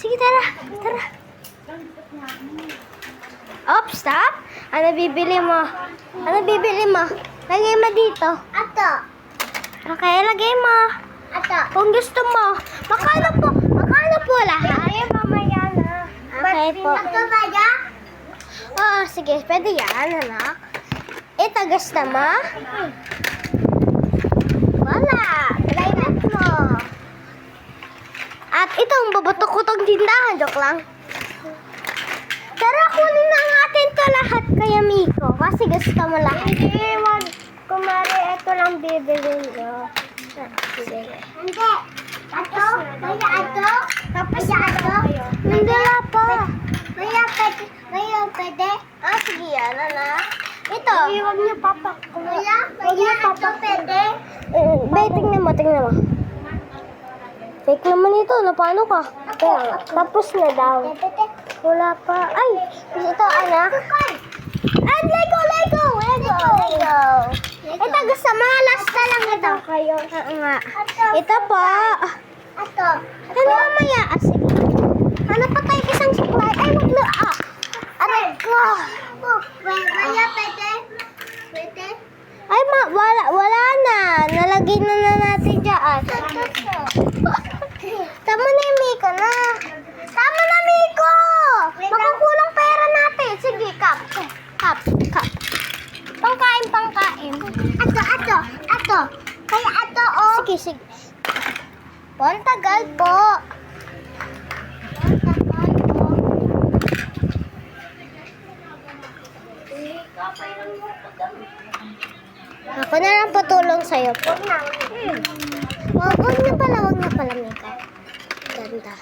Sige, tara. Tara. Oops, stop. Ano bibili mo? Ano bibili mo? Lagay mo dito. Ato. Okay, lagay mo. Ato. Kung gusto mo. Makano po lahat? Ay, mamaya na. Okay po. Ato ba ya? Oo, sige. Pwede yan, anak. Ito, gusto mo? Wala. Layat mo. At itong babatok-kutong tindahan. Joke lang. Tara, kunin na natin to lahat, Kuya Miko. Kasi gusto mo lahat. Hindi, wag. Kumari, ito lang bibilin ko. Sige. Hindi. Ato? Maya ato? Tapos ato? Nandala pa. Maya pwede? Maya pwede? Ah, sige yan, anak. Ito. Huwag niyo papak. Maya? Maya ato pwede? Bay, tingnan mo. Fake naman ito. Paano ka? Kaya, tapos na daw. Wala pa. Ay, ito, anak. Ay, Lego. Ito, gusto mo. Last na lang ito. Kayo. Oo nga. Ito po. Ato. Ano mamaya? Ah, sige. Hanap pa tayo isang supply. Ay, wag na. Aray ko. Maya pwede? Pwede? Ay, wala na. Nalagay na natin dyan. Tama na yung Miko na. Tama na, Miko. Makukulang pera natin. Sige, kap. Pangkain. Ato. Kaya ato, oh. Sige. Tagal po. Ako na lang patulong sa'yo po. Wag na pala, Mika. Ganda.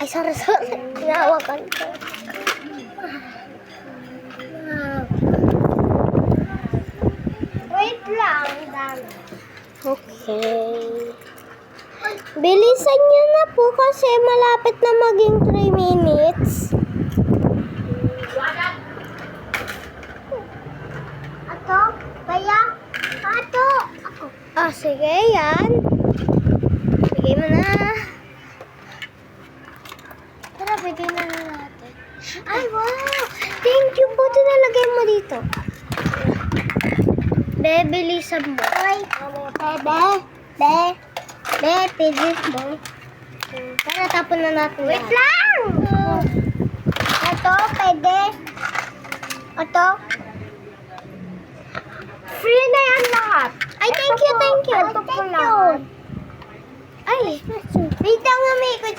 Ay, sorry. Hinahawakan ko. Wait lang, dami. Okay. Bilisan niyo na po kasi malapit na maging 3 minutes. Ato? Kaya? Ato? Ako. Ah, sige, yan. Bigay mo na. Tara, bigay na natin. Ay, wow! Thank you po. Tinalagay mo dito. Bilisan mo. Oy, Pilis mo. Tara, tapon na natin. wait lang! Ato, pwede? Ato? Free na yan lahat. Ay, thank you. Ato po lahat. Ay, wait lang nga, Miko.